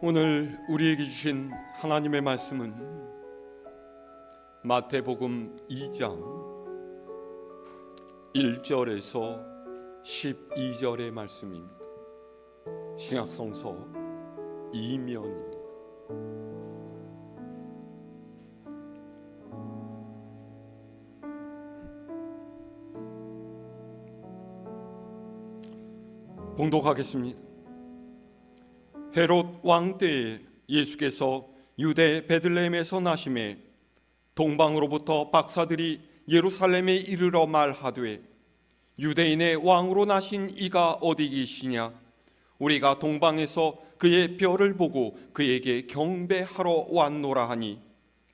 오늘 우리에게 주신 하나님의 말씀은 마태복음 2장 1절에서 12절의 말씀입니다. 신약성서 2면입니다. 봉독하겠습니다. 헤롯 왕 때에 예수께서 유대 베들레헴에서 나심에 동방으로부터 박사들이 예루살렘에 이르러 말하되 유대인의 왕으로 나신 이가 어디 계시냐? 우리가 동방에서 그의 별을 보고 그에게 경배하러 왔노라 하니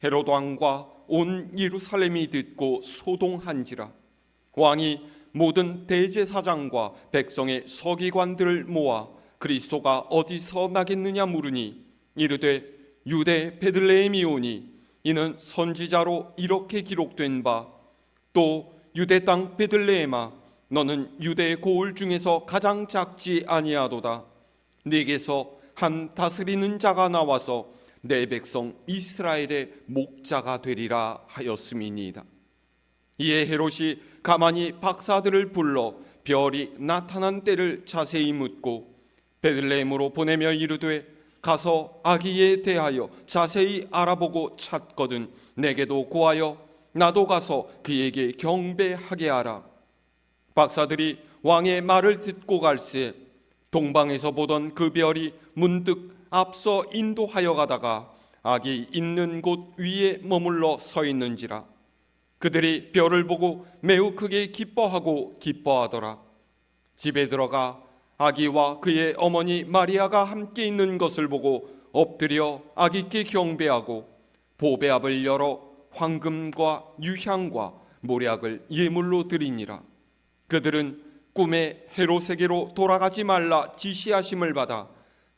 헤롯 왕과 온 예루살렘이 듣고 소동한지라. 왕이 모든 대제사장과 백성의 서기관들을 모아 그리스도가 어디서 나겠느냐 물으니 이르되 유대 베들레헴이오니 이는 선지자로 이렇게 기록된 바 또 유대 땅 베들레헴아 너는 유대 고을 중에서 가장 작지 아니하도다. 네게서 한 다스리는 자가 나와서 내 백성 이스라엘의 목자가 되리라 하였음이니이다. 이에 헤롯이 가만히 박사들을 불러 별이 나타난 때를 자세히 묻고 베들레헴으로 보내며 이르되 가서 아기에 대하여 자세히 알아보고 찾거든 내게도 고하여 나도 가서 그에게 경배하게 하라. 박사들이 왕의 말을 듣고 갈새 동방에서 보던 그 별이 문득 앞서 인도하여 가다가 아기 있는 곳 위에 머물러 서 있는지라. 그들이 별을 보고 매우 크게 기뻐하더라. 집에 들어가 아기와 그의 어머니 마리아가 함께 있는 것을 보고 엎드려 아기께 경배하고 보배압을 열어 황금과 유향과 모략을 예물로 드리니라. 그들은 꿈에 헤롯에게로 돌아가지 말라 지시하심을 받아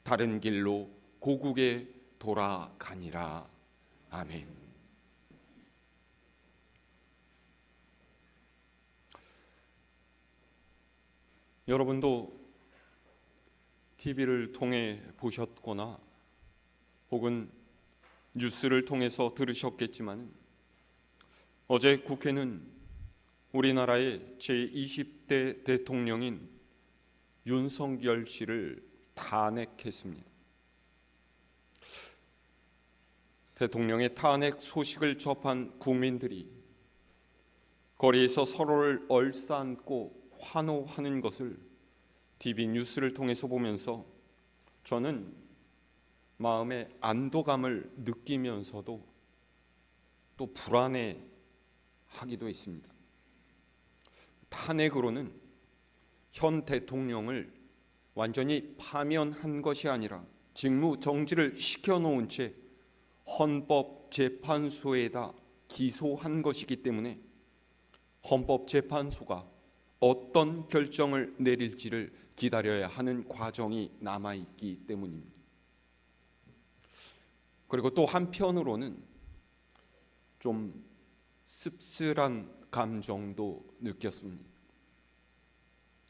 다른 길로 고국에 돌아가니라. 아멘. 여러분도 TV를 통해 보셨거나 혹은 뉴스를 통해서 들으셨겠지만 어제 국회는 우리나라의 제20대 대통령인 윤석열 씨를 탄핵했습니다. 대통령의 탄핵 소식을 접한 국민들이 거리에서 서로를 얼싸안고 환호하는 것을 TV 뉴스를 통해서 보면서 저는 마음의 안도감을 느끼면서도 또 불안해하기도 했습니다. 탄핵으로는 현 대통령을 완전히 파면한 것이 아니라 직무 정지를 시켜놓은 채 헌법재판소에다 기소한 것이기 때문에 헌법재판소가 어떤 결정을 내릴지를 기다려야 하는 과정이 남아있기 때문입니다. 그리고 또 한편으로는 좀 씁쓸한 감정도 느꼈습니다.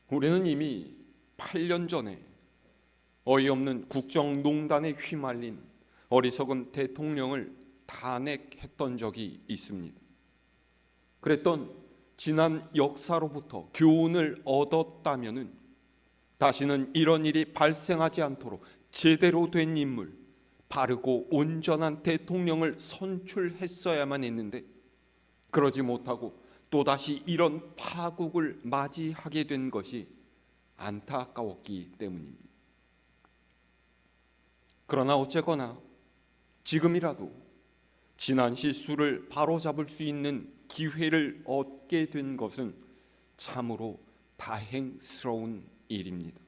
우리는 이미 8년 전에 어이없는 국정농단에 휘말린 어리석은 대통령을 탄핵했던 적이 있습니다. 그랬던 지난 역사로부터 교훈을 얻었다면은 다시는 이런 일이 발생하지 않도록 제대로 된 인물, 바르고 온전한 대통령을 선출했어야만 했는데 그러지 못하고 또다시 이런 파국을 맞이하게 된 것이 안타까웠기 때문입니다. 그러나 어쨌거나 지금이라도 지난 실수를 바로잡을 수 있는 기회를 얻게 된 것은 참으로 다행스러운 일입니다.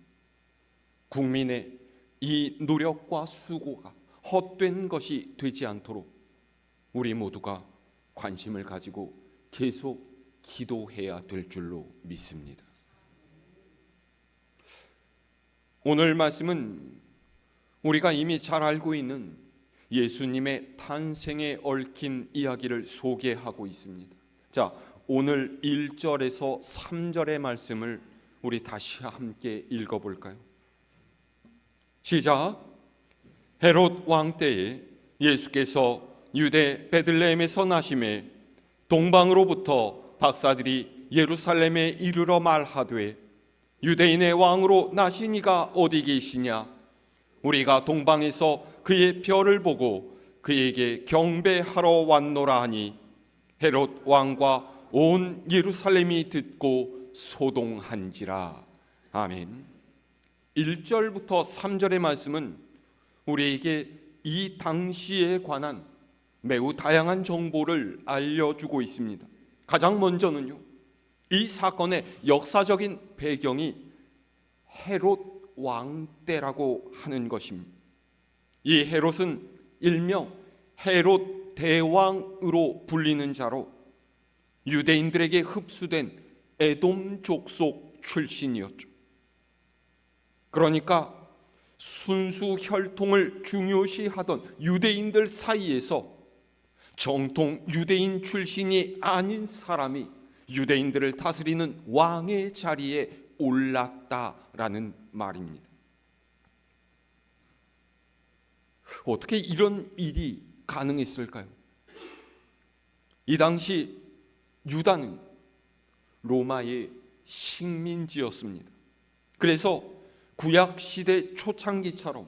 국민의 이 노력과 수고가 헛된 것이 되지 않도록 우리 모두가 관심을 가지고 계속 기도해야 될 줄로 믿습니다. 오늘 말씀은 우리가 이미 잘 알고 있는 예수님의 탄생에 얽힌 이야기를 소개하고 있습니다. 자, 오늘 1절에서 3절의 말씀을 우리 다시 함께 읽어볼까요? 시작. 헤롯 왕 때에 예수께서 유대 베들레헴에서 나심에 동방으로부터 박사들이 예루살렘에 이르러 말하되 유대인의 왕으로 나신 이가 어디 계시냐? 우리가 동방에서 그의 별을 보고 그에게 경배하러 왔노라 하니 헤롯 왕과 온 예루살렘이 듣고 소동한지라. 아멘. 1절부터 3절의 말씀은 우리에게 이 당시에 관한 매우 다양한 정보를 알려주고 있습니다. 가장 먼저는요, 이 사건의 역사적인 배경이 헤롯 왕 때라고 하는 것입니다. 이 헤롯은 일명 헤롯 대왕으로 불리는 자로 유대인들에게 흡수된 에돔 족속 출신이었죠. 그러니까 순수 혈통을 중요시하던 유대인들 사이에서 정통 유대인 출신이 아닌 사람이 유대인들을 다스리는 왕의 자리에 올랐다라는 말입니다. 어떻게 이런 일이 가능했을까요? 이 당시 유다는 로마의 식민지였습니다. 그래서 구약시대 초창기처럼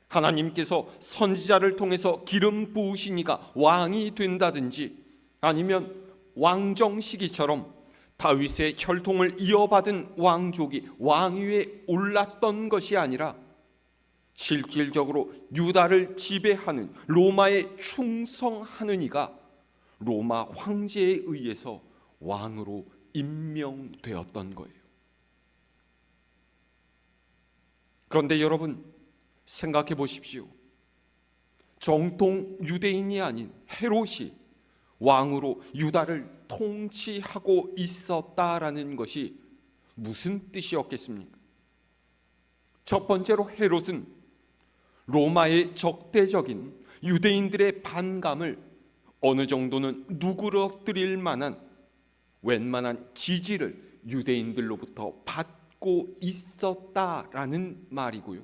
하나님께서 선지자를 통해서 기름 부으신 이가 왕이 된다든지 아니면 왕정 시기처럼 다윗의 혈통을 이어받은 왕족이 왕위에 올랐던 것이 아니라 실질적으로 유다를 지배하는 로마에 충성하는 이가 로마 황제에 의해서 왕으로 임명되었던 거예요. 그런데 여러분 생각해 보십시오. 정통 유대인이 아닌 헤롯이 왕으로 유다를 통치하고 있었다라는 것이 무슨 뜻이었겠습니까? 첫 번째로 헤롯은 로마의 적대적인 유대인들의 반감을 어느 정도는 누그러뜨릴 만한 웬만한 지지를 유대인들로부터 받고 있었다라는 말이고요.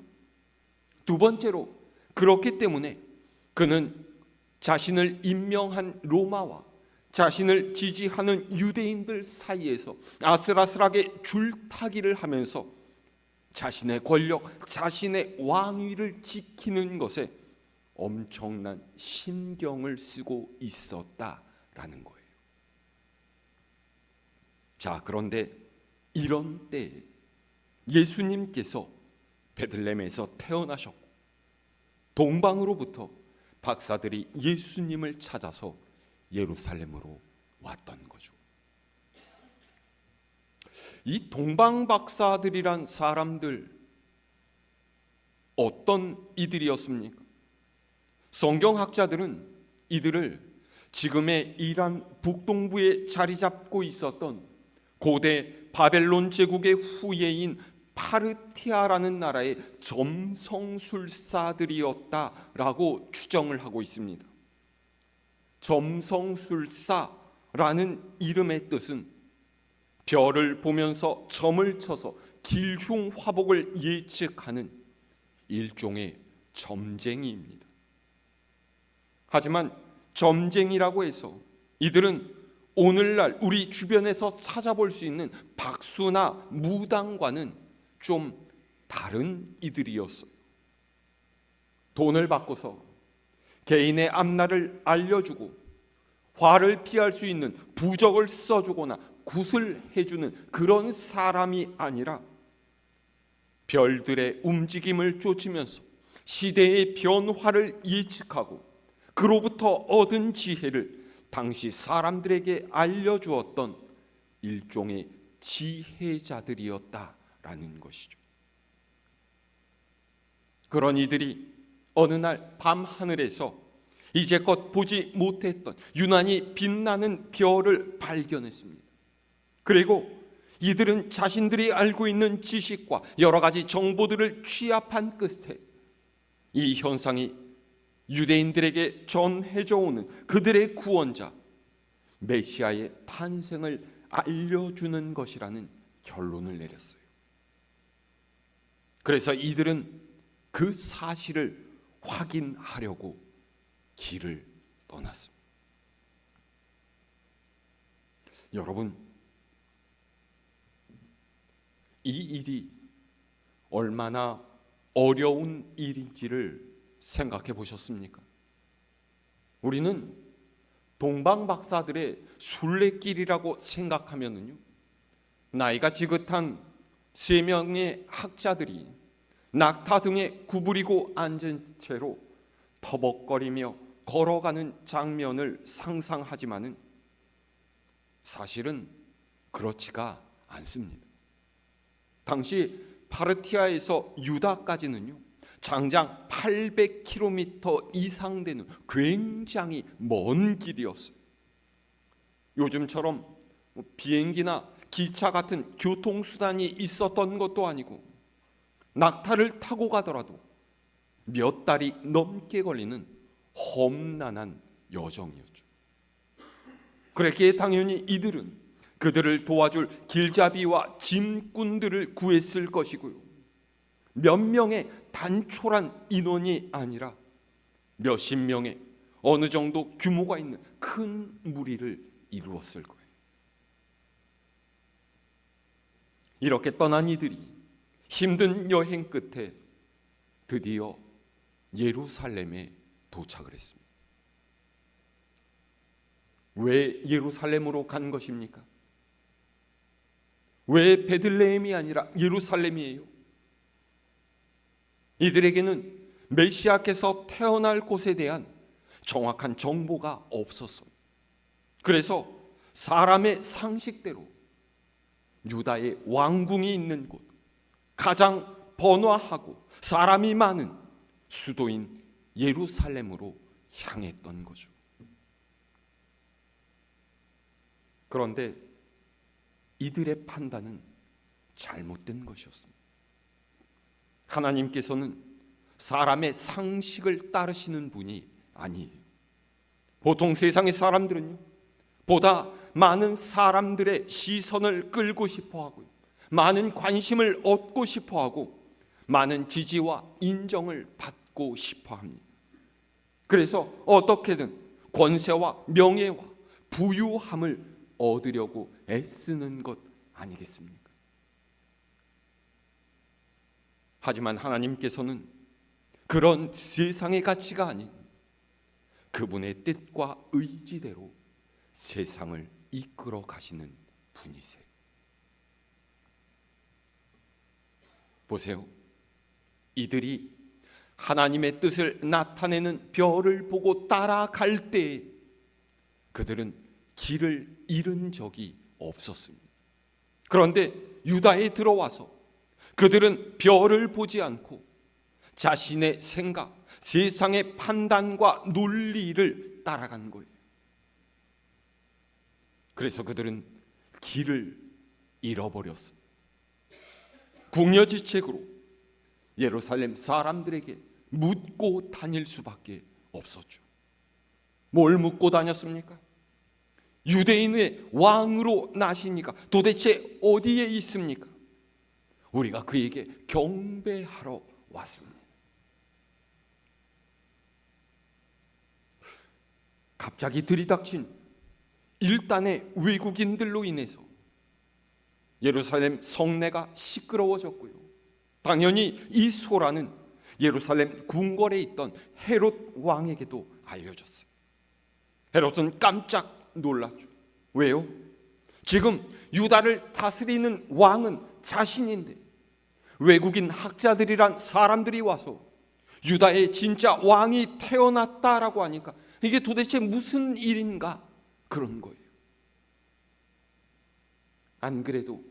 두 번째로 그렇기 때문에 그는 자신을 임명한 로마와 자신을 지지하는 유대인들 사이에서 아슬아슬하게 줄타기를 하면서 자신의 권력, 자신의 왕위를 지키는 것에 엄청난 신경을 쓰고 있었다라는 거예요. 자, 그런데 이런 때에 예수님께서 베들레헴에서 태어나셨고 동방으로부터 박사들이 예수님을 찾아서 예루살렘으로 왔던 거죠. 이 동방 박사들이란 사람들 어떤 이들이었습니까? 성경학자들은 이들을 지금의 이란 북동부에 자리 잡고 있었던 고대 바벨론 제국의 후예인 파르티아라는 나라의 점성술사들이었다라고 추정을 하고 있습니다. 점성술사라는 이름의 뜻은 별을 보면서 점을 쳐서 길흉 화복을 예측하는 일종의 점쟁이입니다. 하지만 점쟁이라고 해서 이들은 오늘날 우리 주변에서 찾아볼 수 있는 박수나 무당과는 좀 다른 이들이었어요. 돈을 받고서 개인의 앞날을 알려주고 화를 피할 수 있는 부적을 써주거나 굿을 해주는 그런 사람이 아니라 별들의 움직임을 쫓으면서 시대의 변화를 예측하고 그로부터 얻은 지혜를 당시 사람들에게 알려주었던 일종의 지혜자들이었다라는 것이죠. 그런 이들이 어느 날 밤하늘에서 이제껏 보지 못했던 유난히 빛나는 별을 발견했습니다. 그리고 이들은 자신들이 알고 있는 지식과 여러 가지 정보들을 취합한 끝에 이 현상이 유대인들에게 전해져 오는 그들의 구원자 메시아의 탄생을 알려주는 것이라는 결론을 내렸어요. 그래서 이들은 그 사실을 확인하려고 길을 떠났습니다. 여러분, 이 일이 얼마나 어려운 일인지를 생각해 보셨습니까? 우리는 동방박사들의 순례길이라고 생각하면은요, 나이가 지긋한 3명의 학자들이 낙타 등에 구부리고 앉은 채로 터벅거리며 걸어가는 장면을 상상하지만은 사실은 그렇지가 않습니다. 당시 파르티아에서 유다까지는요, 장장 800km 이상 되는 굉장히 먼 길이었어요. 요즘처럼 비행기나 기차 같은 교통수단이 있었던 것도 아니고 낙타를 타고 가더라도 몇 달이 넘게 걸리는 험난한 여정이었죠. 그랬기에 당연히 이들은 그들을 도와줄 길잡이와 짐꾼들을 구했을 것이고요, 몇 명의 단촐한 인원이 아니라 몇십 명의 어느 정도 규모가 있는 큰 무리를 이루었을 거예요. 이렇게 떠난 이들이 힘든 여행 끝에 드디어 예루살렘에 도착을 했습니다. 왜 예루살렘으로 간 것입니까? 왜 베들레헴이 아니라 예루살렘이에요? 이들에게는 메시아께서 태어날 곳에 대한 정확한 정보가 없었어요. 그래서 사람의 상식대로 유다의 왕궁이 있는 곳, 가장 번화하고 사람이 많은 수도인 예루살렘으로 향했던 거죠. 그런데 이들의 판단은 잘못된 것이었습니다. 하나님께서는 사람의 상식을 따르시는 분이 아니에요. 보통 세상의 사람들은요, 보다 많은 사람들의 시선을 끌고 싶어하고요, 많은 관심을 얻고 싶어하고 많은 지지와 인정을 받고 싶어합니다. 그래서 어떻게든 권세와 명예와 부유함을 얻으려고 애쓰는 것 아니겠습니까? 하지만 하나님께서는 그런 세상의 가치가 아닌 그분의 뜻과 의지대로 세상을 이끌어 가시는 분이세요. 보세요. 이들이 하나님의 뜻을 나타내는 별을 보고 따라갈 때 그들은 길을 잃은 적이 없었습니다. 그런데 유다에 들어와서 그들은 별을 보지 않고 자신의 생각, 세상의 판단과 논리를 따라간 거예요. 그래서 그들은 길을 잃어버렸습니다. 궁여지책으로 예루살렘 사람들에게 묻고 다닐 수밖에 없었죠. 뭘 묻고 다녔습니까? 유대인의 왕으로 나시니까 도대체 어디에 있습니까? 우리가 그에게 경배하러 왔습니다. 갑자기 들이닥친 일단의 외국인들로 인해서 예루살렘 성내가 시끄러워졌고요, 당연히 이 소라는 예루살렘 궁궐에 있던 헤롯 왕에게도 알려졌어요. 헤롯은 깜짝 놀랐죠. 왜요? 지금 유다를 다스리는 왕은 자신인데 외국인 학자들이란 사람들이 와서 유다의 진짜 왕이 태어났다라고 하니까 이게 도대체 무슨 일인가 그런 거예요. 안 그래도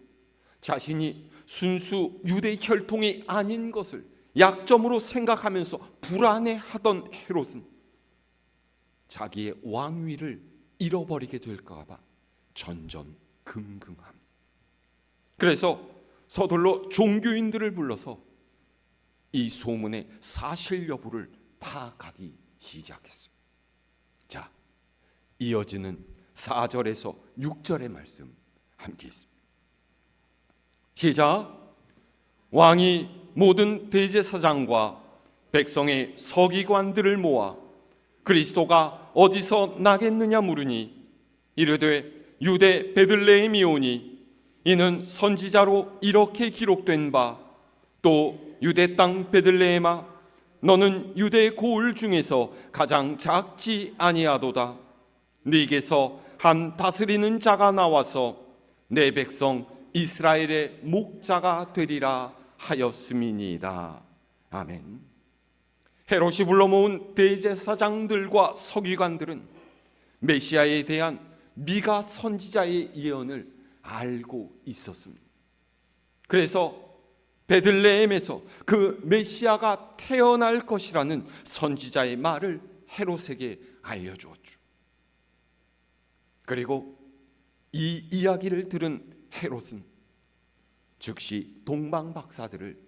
자신이 순수 유대 혈통이 아닌 것을 약점으로 생각하면서 불안해하던 헤롯은 자기의 왕위를 잃어버리게 될까 봐 전전긍긍합니다. 그래서 서둘러 종교인들을 불러서 이 소문의 사실 여부를 파악하기 시작했습니다. 자, 이어지는 4절에서 6절의 말씀 함께 있습니다. 시작. 왕이 모든 대제사장과 백성의 서기관들을 모아 그리스도가 어디서 나겠느냐 물으니 이르되 유대 베들레헴이오니 이는 선지자로 이렇게 기록된 바 또 유대 땅 베들레헴아 너는 유대 고을 중에서 가장 작지 아니하도다. 네게서 한 다스리는 자가 나와서 내 백성 이스라엘의 목자가 되리라 하였음이니이다. 아멘. 헤롯이 불러 모은 대제사장들과 서기관들은 메시아에 대한 미가 선지자의 예언을 알고 있었습니다. 그래서 베들레헴에서 그 메시아가 태어날 것이라는 선지자의 말을 헤롯에게 알려주었죠. 그리고 이 이야기를 들은 헤롯은 즉시 동방박사들을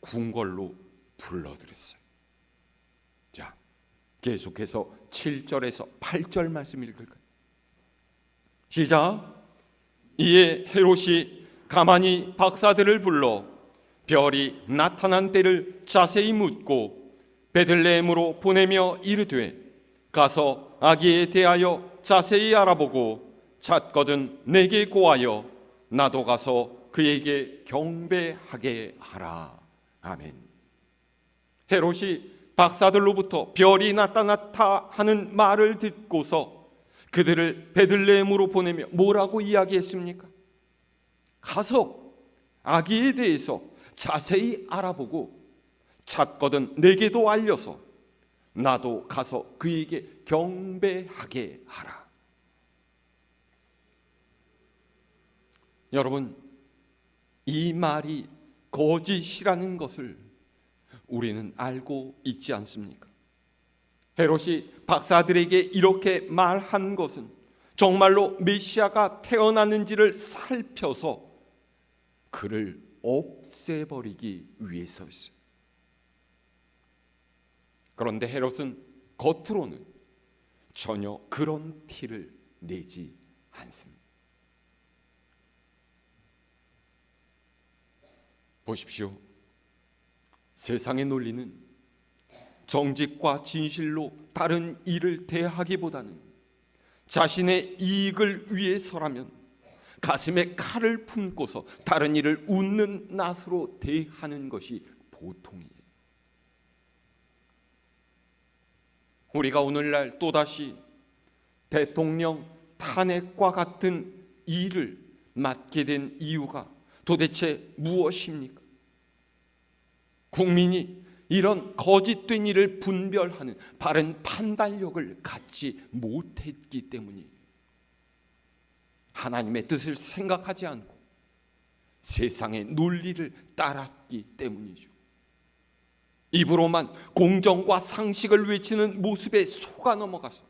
궁궐로 불러들였어요. 자, 계속해서 7절에서 8절 말씀 읽을까요? 시작. 이에 헤롯이 가만히 박사들을 불러 별이 나타난 때를 자세히 묻고 베들레헴으로 보내며 이르되 가서 아기에 대하여 자세히 알아보고 찾거든 내게 고하여 나도 가서 그에게 경배하게 하라. 아멘. 헤롯이 박사들로부터 별이 나타났다 하는 말을 듣고서 그들을 베들레헴으로 보내며 뭐라고 이야기했습니까? 가서 아기에 대해서 자세히 알아보고 찾거든 내게도 알려서 나도 가서 그에게 경배하게 하라. 여러분, 이 말이 거짓이라는 것을 우리는 알고 있지 않습니까? 헤롯이 박사들에게 이렇게 말한 것은 정말로 메시아가 태어났는지를 살펴서 그를 없애버리기 위해서였어요. 그런데 헤롯은 겉으로는 전혀 그런 티를 내지 않습니다. 보십시오. 세상의 논리는 정직과 진실로 다른 일을 대하기보다는 자신의 이익을 위해서라면 가슴에 칼을 품고서 다른 일을 웃는 낫으로 대하는 것이 보통이에요. 우리가 오늘날 또다시 대통령 탄핵과 같은 일을 맡게 된 이유가 도대체 무엇입니까? 국민이 이런 거짓된 일을 분별하는 바른 판단력을 갖지 못했기 때문이에요. 하나님의 뜻을 생각하지 않고 세상의 논리를 따랐기 때문이죠. 입으로만 공정과 상식을 외치는 모습에 속아 넘어가서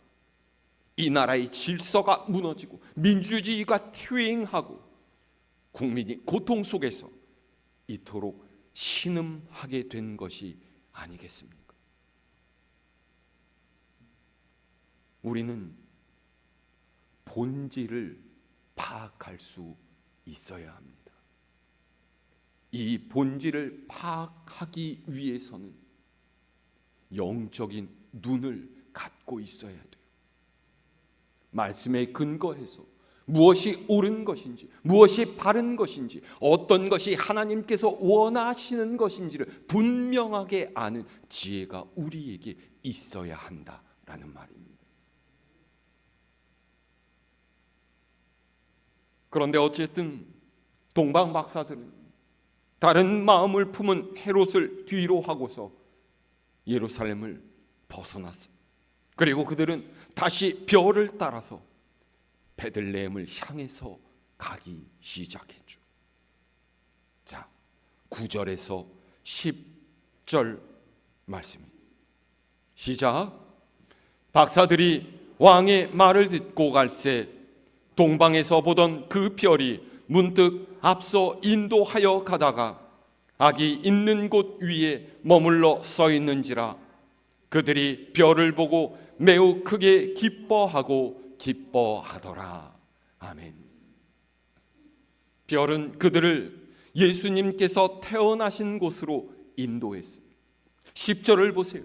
이 나라의 질서가 무너지고 민주주의가 퇴행하고 국민이 고통 속에서 이토록 신음하게 된 것이 아니겠습니까? 우리는 본질을 파악할 수 있어야 합니다. 이 본질을 파악하기 위해서는 영적인 눈을 갖고 있어야 돼요. 말씀에 근거해서 무엇이 옳은 것인지, 무엇이 바른 것인지, 어떤 것이 하나님께서 원하시는 것인지를 분명하게 아는 지혜가 우리에게 있어야 한다라는 말입니다. 그런데 어쨌든 동방 박사들은 다른 마음을 품은 헤롯을 뒤로 하고서 예루살렘을 벗어났어요. 그리고 그들은 다시 별을 따라서 베들레헴을 향해서 가기 시작했죠. 자, 9절에서 10절 말씀입니다. 시작. 박사들이 왕의 말을 듣고 갈새 동방에서 보던 그 별이 문득 앞서 인도하여 가다가 아기 있는 곳 위에 머물러 서 있는지라 그들이 별을 보고 매우 크게 기뻐하더라. 아멘. 별은 그들을 예수님께서 태어나신 곳으로 인도했습니다. 10절을 보세요.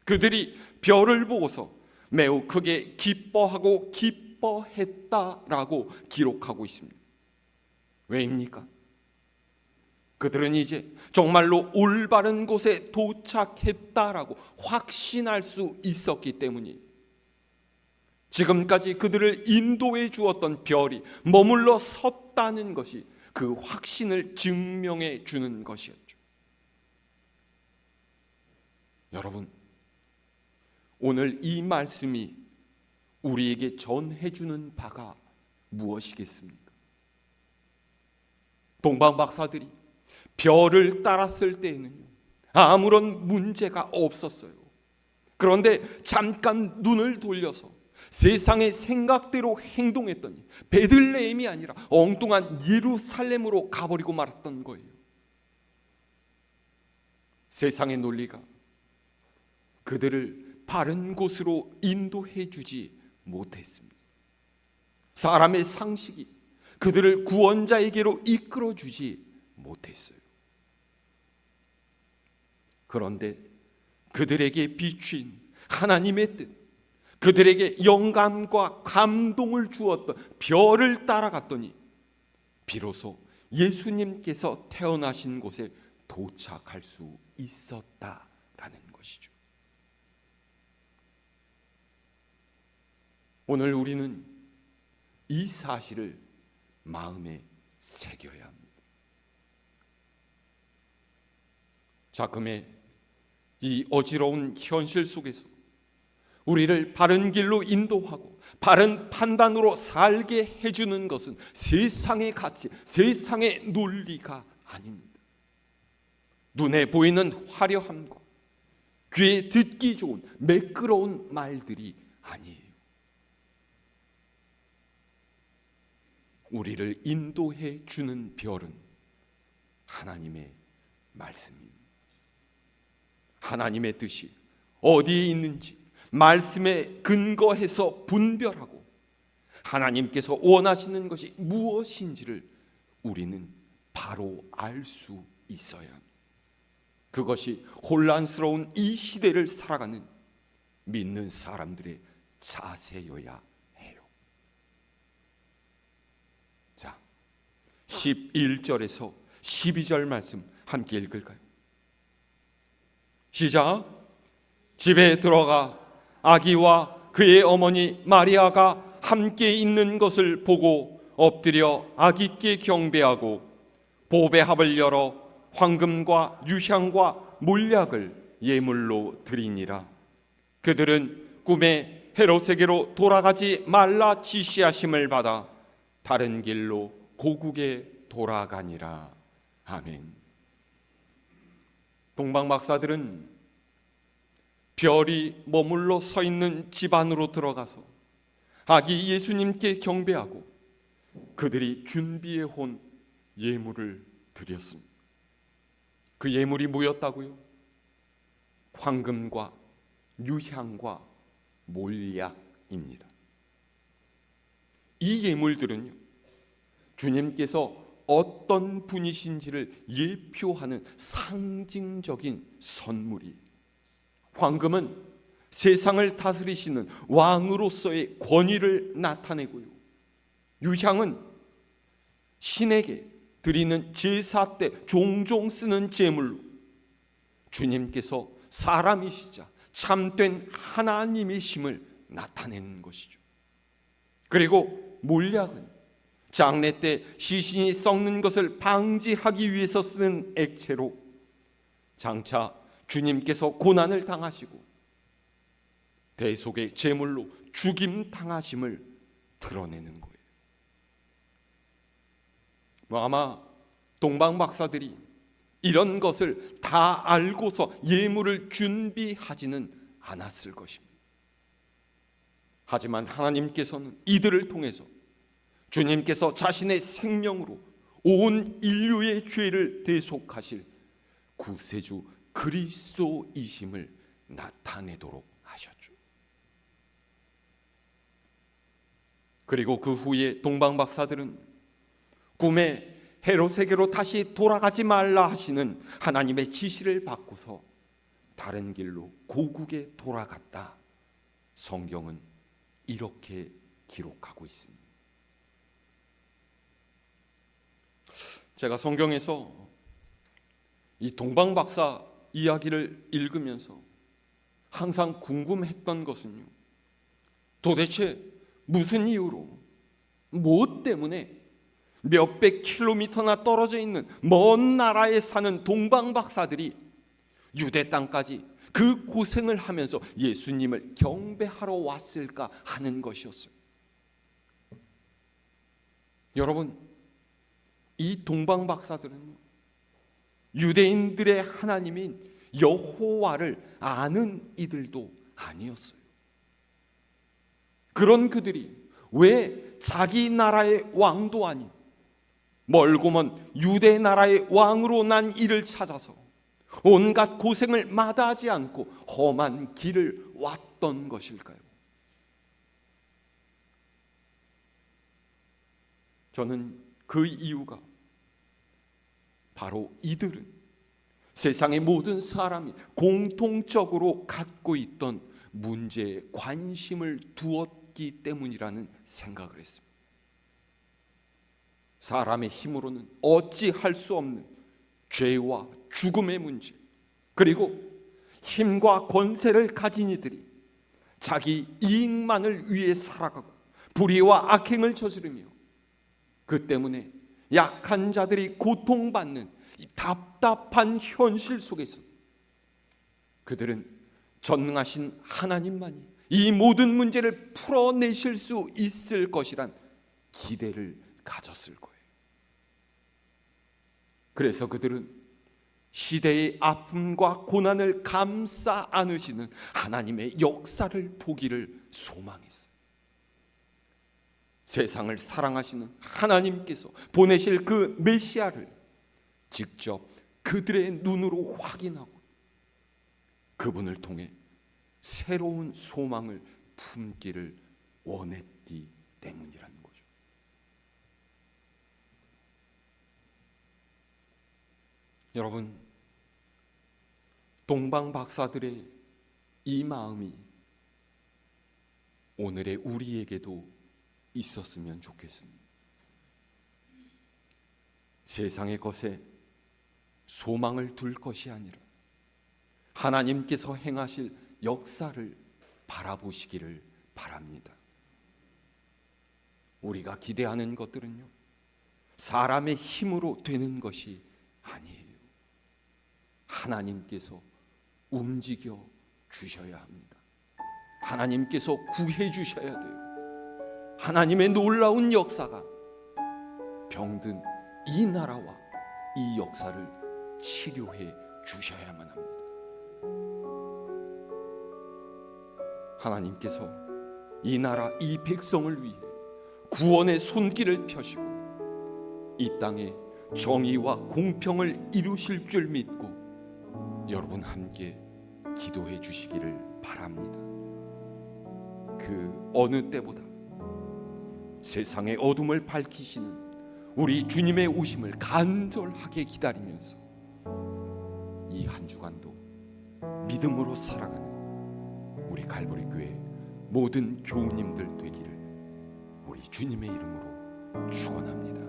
그들이 별을 보고서 매우 크게 기뻐하고 기뻐했다라고 기록하고 있습니다. 왜입니까? 그들은 이제 정말로 올바른 곳에 도착했다라고 확신할 수 있었기 때문이에요. 지금까지 그들을 인도해 주었던 별이 머물러 섰다는 것이 그 확신을 증명해 주는 것이었죠. 여러분, 오늘 이 말씀이 우리에게 전해 주는 바가 무엇이겠습니까? 동방 박사들이 별을 따랐을 때에는 아무런 문제가 없었어요. 그런데 잠깐 눈을 돌려서 세상의 생각대로 행동했더니 베들레헴이 아니라 엉뚱한 예루살렘으로 가버리고 말았던 거예요. 세상의 논리가 그들을 바른 곳으로 인도해 주지 못했습니다. 사람의 상식이 그들을 구원자에게로 이끌어 주지 못했어요. 그런데 그들에게 비추인 하나님의 뜻, 그들에게 영감과 감동을 주었던 별을 따라갔더니 비로소 예수님께서 태어나신 곳에 도착할 수 있었다라는 것이죠. 오늘 우리는 이 사실을 마음에 새겨야 합니다. 자금의 이 어지러운 현실 속에서 우리를 바른 길로 인도하고 바른 판단으로 살게 해주는 것은 세상의 가치, 세상의 논리가 아닙니다. 눈에 보이는 화려함과 귀에 듣기 좋은 매끄러운 말들이 아니에요. 우리를 인도해 주는 별은 하나님의 말씀입니다. 하나님의 뜻이 어디에 있는지 말씀에 근거해서 분별하고 하나님께서 원하시는 것이 무엇인지를 우리는 바로 알 수 있어야 합니다. 그것이 혼란스러운 이 시대를 살아가는 믿는 사람들의 자세여야 해요. 자, 11절에서 12절 말씀 함께 읽을까요? 시작. 집에 들어가 아기와 그의 어머니 마리아가 함께 있는 것을 보고 엎드려 아기께 경배하고 보배합을 열어 황금과 유향과 몰약을 예물로 드리니라. 그들은 꿈에 헤롯에게로 돌아가지 말라 지시하심을 받아 다른 길로 고국에 돌아가니라. 아멘. 동방 박사들은 별이 머물러 서 있는 집 안으로 들어가서 아기 예수님께 경배하고 그들이 준비해 온 예물을 드렸습니다. 그 예물이 뭐였다고요? 황금과 유향과 몰약입니다. 이 예물들은요, 주님께서 어떤 분이신지를 예표하는 상징적인 선물이, 황금은 세상을 다스리시는 왕으로서의 권위를 나타내고요, 유향은 신에게 드리는 제사 때 종종 쓰는 제물로 주님께서 사람이시자 참된 하나님이심을 나타내는 것이죠. 그리고 몰약은 장례 때 시신이 썩는 것을 방지하기 위해서 쓰는 액체로 장차 주님께서 고난을 당하시고 대속의 제물로 죽임 당하심을 드러내는 거예요. 아마 동방 박사들이 이런 것을 다 알고서 예물을 준비하지는 않았을 것입니다. 하지만 하나님께서는 이들을 통해서 주님께서 자신의 생명으로 온 인류의 죄를 대속하실 구세주 그리스도이심을 나타내도록 하셨죠. 그리고 그 후에 동방 박사들은 꿈에 헤롯에게로 다시 돌아가지 말라 하시는 하나님의 지시를 받고서 다른 길로 고국에 돌아갔다. 성경은 이렇게 기록하고 있습니다. 제가 성경에서 이 동방박사 이야기를 읽으면서 항상 궁금했던 것은요, 도대체 무슨 이유로, 무엇 때문에 몇백 킬로미터나 떨어져 있는 먼 나라에 사는 동방박사들이 유대 땅까지 그 고생을 하면서 예수님을 경배하러 왔을까 하는 것이었어요. 여러분, 이 동방박사들은요, 유대인들의 하나님인 여호와를 아는 이들도 아니었어요. 그런 그들이 왜 자기 나라의 왕도 아닌 멀고 먼 유대 나라의 왕으로 난 이를 찾아서 온갖 고생을 마다하지 않고 험한 길을 왔던 것일까요? 저는 그 이유가 바로 이들은 세상의 모든 사람이 공통적으로 갖고 있던 문제에 관심을 두었기 때문이라는 생각을 했습니다. 사람의 힘으로는 어찌할 수 없는 죄와 죽음의 문제, 그리고 힘과 권세를 가진 이들이 자기 이익만을 위해 살아가고 불의와 악행을 저지르며 그 때문에 약한 자들이 고통받는 이 답답한 현실 속에서 그들은 전능하신 하나님만이 이 모든 문제를 풀어내실 수 있을 것이란 기대를 가졌을 거예요. 그래서 그들은 시대의 아픔과 고난을 감싸 안으시는 하나님의 역사를 보기를 소망했어요. 세상을 사랑하시는 하나님께서 보내실 그 메시아를 직접 그들의 눈으로 확인하고 그분을 통해 새로운 소망을 품기를 원했기 때문이라는 거죠. 여러분, 동방 박사들의 이 마음이 오늘의 우리에게도 있었으면 좋겠습니다. 세상의 것에 소망을 둘 것이 아니라 하나님께서 행하실 역사를 바라보시기를 바랍니다. 우리가 기대하는 것들은요, 사람의 힘으로 되는 것이 아니에요. 하나님께서 움직여 주셔야 합니다. 하나님께서 구해 주셔야 돼요. 하나님의 놀라운 역사가 병든 이 나라와 이 역사를 치료해 주셔야만 합니다. 하나님께서 이 나라, 이 백성을 위해 구원의 손길을 펴시고 이 땅에 정의와 공평을 이루실 줄 믿고 여러분 함께 기도해 주시기를 바랍니다. 그 어느 때보다 세상의 어둠을 밝히시는 우리 주님의 오심을 간절하게 기다리면서 이 한 주간도 믿음으로 살아가는 우리 갈보리 교회 모든 교우님들 되기를 우리 주님의 이름으로 축원합니다.